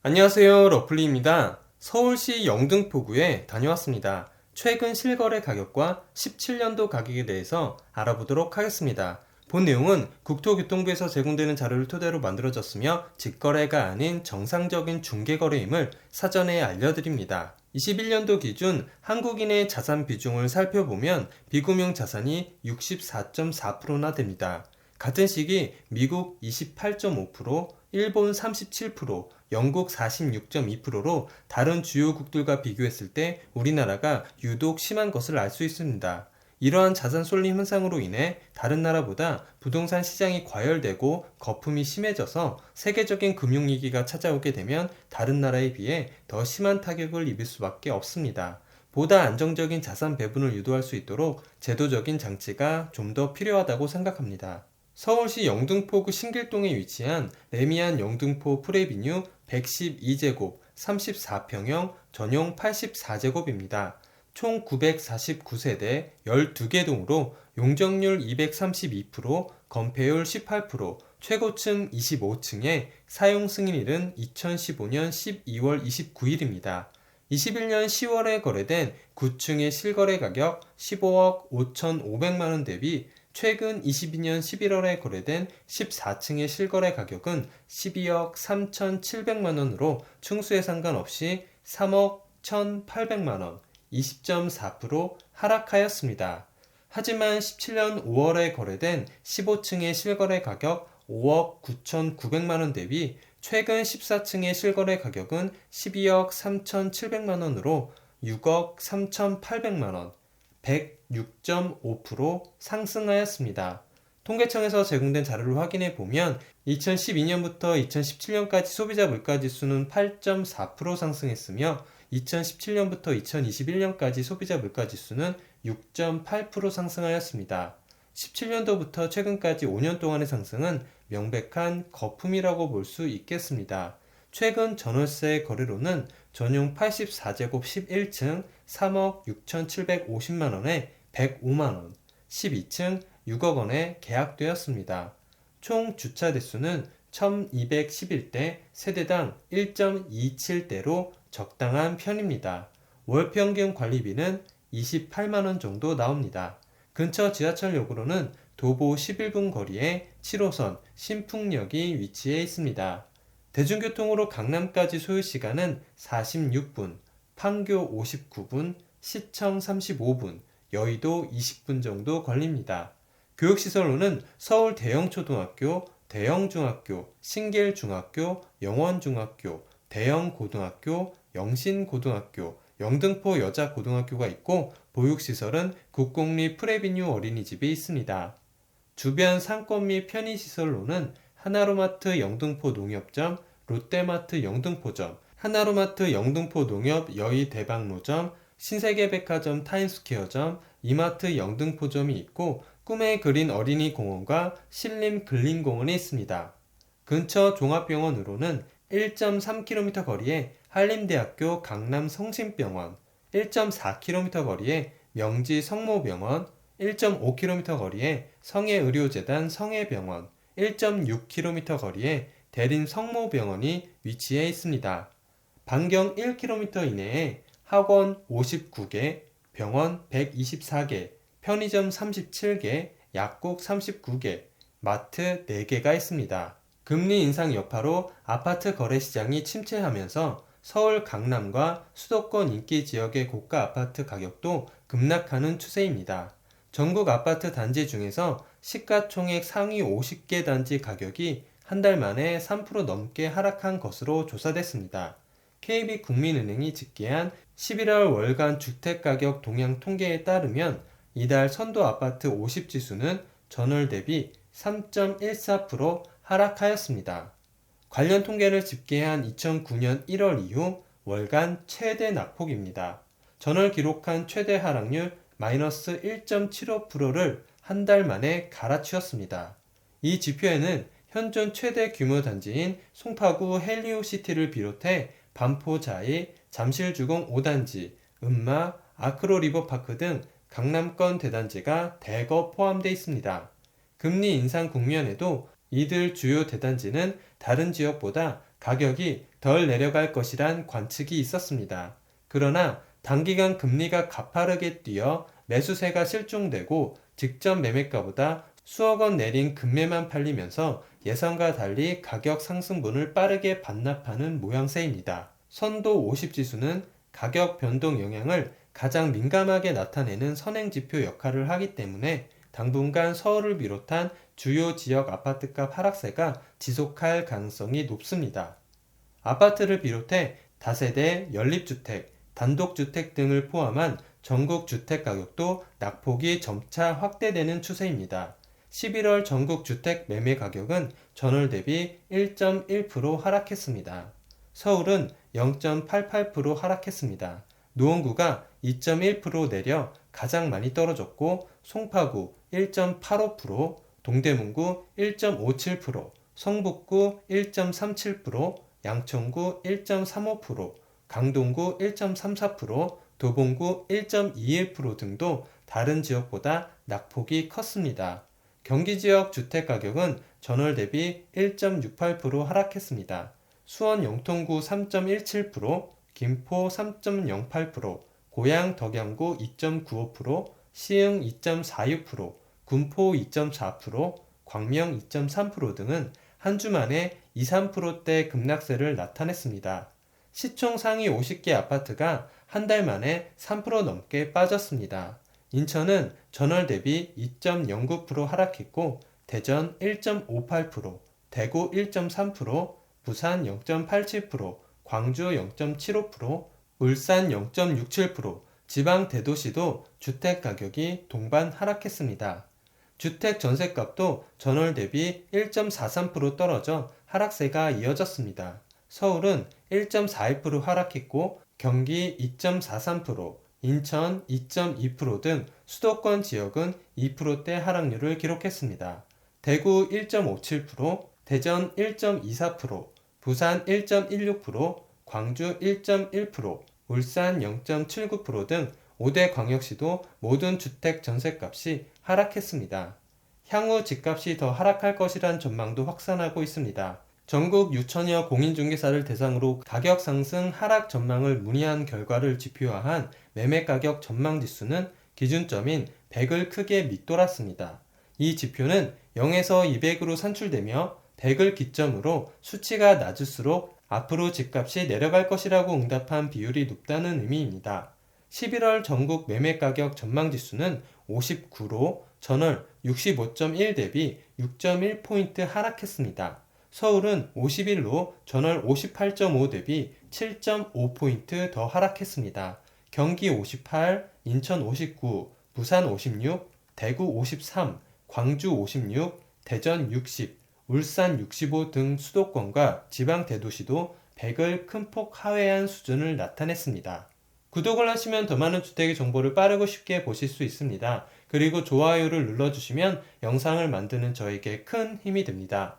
안녕하세요, 러플리입니다. 서울시 영등포구에 다녀왔습니다. 최근 실거래 가격과 17년도 가격에 대해서 알아보도록 하겠습니다. 본 내용은 국토교통부에서 제공되는 자료를 토대로 만들어졌으며 직거래가 아닌 정상적인 중개거래임을 사전에 알려드립니다. 21년도 기준 한국인의 자산 비중을 살펴보면 비금융 자산이 64.4%나 됩니다. 같은 시기 미국 28.5%, 일본 37%, 영국 46.2%로 다른 주요국들과 비교했을 때 우리나라가 유독 심한 것을 알 수 있습니다. 이러한 자산 쏠림 현상으로 인해 다른 나라보다 부동산 시장이 과열되고 거품이 심해져서 세계적인 금융위기가 찾아오게 되면 다른 나라에 비해 더 심한 타격을 입을 수밖에 없습니다. 보다 안정적인 자산 배분을 유도할 수 있도록 제도적인 장치가 좀 더 필요하다고 생각합니다. 서울시 영등포구 신길동에 위치한 레미안 영등포 프레비뉴 112제곱 34평형 전용 84제곱입니다. 총 949세대 12개 동으로 용적률 232%, 건폐율 18%, 최고층 25층에 사용 승인일은 2015년 12월 29일입니다. 21년 10월에 거래된 9층의 실거래 가격 15억 5,500만원 대비 최근 22년 11월에 거래된 14층의 실거래 가격은 12억 3,700만원으로 층수에 상관없이 3억 1,800만원, 20.4% 하락하였습니다. 하지만 17년 5월에 거래된 15층의 실거래 가격 5억 9,900만원 대비 최근 14층의 실거래 가격은 12억 3,700만원으로 6억 3,800만원, 106.5% 상승하였습니다. 통계청에서 제공된 자료를 확인해 보면 2012년부터 2017년까지 소비자 물가지수는 8.4% 상승했으며 2017년부터 2021년까지 소비자 물가지수는 6.8% 상승하였습니다. 17년도부터 최근까지 5년 동안의 상승은 명백한 거품이라고 볼 수 있겠습니다. 최근 전월세 거래로는 전용 84제곱 11층 3억 6,750만원에 105만원, 12층 6억원에 계약되었습니다. 총 주차 대수는 1211대, 세대당 1.27대로 적당한 편입니다. 월 평균 관리비는 28만원 정도 나옵니다. 근처 지하철역으로는 도보 11분 거리에 7호선 신풍역이 위치해 있습니다. 대중교통으로 강남까지 소요시간은 46분, 판교 59분, 시청 35분, 여의도 20분 정도 걸립니다. 교육시설로는 서울 대형초등학교, 대형중학교, 신길중학교, 영원중학교, 대형고등학교, 영신고등학교, 영등포 여자고등학교가 있고 보육시설은 국공립 프레비뉴 어린이집이 있습니다. 주변 상권 및 편의시설로는 하나로마트 영등포 농협점, 롯데마트 영등포점, 하나로마트 영등포 농협 여의 대방로점, 신세계백화점 타임스퀘어점, 이마트 영등포점이 있고 꿈에 그린 어린이공원과 신림근린공원이 있습니다. 근처 종합병원으로는 1.3km 거리에 한림대학교 강남성심병원, 1.4km 거리에 명지성모병원, 1.5km 거리에 성해의료재단 성해병원, 1.6km 거리에 대림성모병원이 위치해 있습니다. 반경 1km 이내에 학원 59개, 병원 124개, 편의점 37개, 약국 39개, 마트 4개가 있습니다. 금리 인상 여파로 아파트 거래 시장이 침체하면서 서울 강남과 수도권 인기 지역의 고가 아파트 가격도 급락하는 추세입니다. 전국 아파트 단지 중에서 시가총액 상위 50개 단지 가격이 한 달 만에 3% 넘게 하락한 것으로 조사됐습니다. KB국민은행이 집계한 11월 월간 주택가격 동향 통계에 따르면 이달 선도 아파트 50지수는 전월 대비 3.14% 하락하였습니다. 관련 통계를 집계한 2009년 1월 이후 월간 최대 낙폭입니다. 전월 기록한 최대 하락률 마이너스 1.75%를 한 달 만에 갈아치웠습니다. 이 지표에는 현존 최대 규모 단지인 송파구 헬리오시티를 비롯해 반포 자이, 잠실주공 5단지, 음마, 아크로 리버파크 등 강남권 대단지가 대거 포함되어 있습니다. 금리 인상 국면에도 이들 주요 대단지는 다른 지역보다 가격이 덜 내려갈 것이란 관측이 있었습니다. 그러나 단기간 금리가 가파르게 뛰어 매수세가 실종되고 직전 매매가보다 수억 원 내린 금매만 팔리면서 예상과 달리 가격 상승분을 빠르게 반납하는 모양새입니다. 선도 50 지수는 가격 변동 영향을 가장 민감하게 나타내는 선행지표 역할을 하기 때문에 당분간 서울을 비롯한 주요 지역 아파트값 하락세가 지속할 가능성이 높습니다. 아파트를 비롯해 다세대, 연립주택, 단독주택 등을 포함한 전국 주택가격도 낙폭이 점차 확대되는 추세입니다. 11월 전국 주택 매매 가격은 전월 대비 1.1% 하락했습니다. 서울은 0.88% 하락했습니다. 노원구가 2.1% 내려 가장 많이 떨어졌고 송파구 1.85%, 동대문구 1.57%, 성북구 1.37%, 양천구 1.35%, 강동구 1.34%, 도봉구 1.21% 등도 다른 지역보다 낙폭이 컸습니다. 경기 지역 주택가격은 전월 대비 1.68% 하락했습니다. 수원 영통구 3.17%, 김포 3.08%, 고양 덕양구 2.95%, 시흥 2.46%, 군포 2.4%, 광명 2.3% 등은 한 주 만에 2, 3%대 급락세를 나타냈습니다. 시총 상위 50개 아파트가 한 달 만에 3% 넘게 빠졌습니다. 인천은 전월 대비 2.09% 하락했고 대전 1.58%, 대구 1.3%, 부산 0.87%, 광주 0.75%, 울산 0.67%, 지방 대도시도 주택가격이 동반 하락했습니다. 주택 전셋값도 전월 대비 1.43% 떨어져 하락세가 이어졌습니다. 서울은 1.41% 하락했고 경기 2.43%, 인천 2.2% 등 수도권 지역은 2%대 하락률을 기록했습니다. 대구 1.57%, 대전 1.24%, 부산 1.16%, 광주 1.1%, 울산 0.79% 등 5대 광역시도 모든 주택 전셋값이 하락했습니다. 향후 집값이 더 하락할 것이란 전망도 확산하고 있습니다. 전국 6천여 공인중개사를 대상으로 가격 상승 하락 전망을 문의한 결과를 지표화한 매매가격 전망지수는 기준점인 100을 크게 밑돌았습니다. 이 지표는 0에서 200으로 산출되며 100을 기점으로 수치가 낮을수록 앞으로 집값이 내려갈 것이라고 응답한 비율이 높다는 의미입니다. 11월 전국 매매가격 전망지수는 59로 전월 65.1 대비 6.1포인트 하락했습니다. 서울은 51로 전월 58.5 대비 7.5포인트 더 하락했습니다. 경기 58, 인천 59, 부산 56, 대구 53, 광주 56, 대전 60, 울산 65 등 수도권과 지방 대도시도 100을 큰 폭 하회한 수준을 나타냈습니다. 구독을 하시면 더 많은 주택의 정보를 빠르고 쉽게 보실 수 있습니다. 그리고 좋아요를 눌러주시면 영상을 만드는 저에게 큰 힘이 됩니다.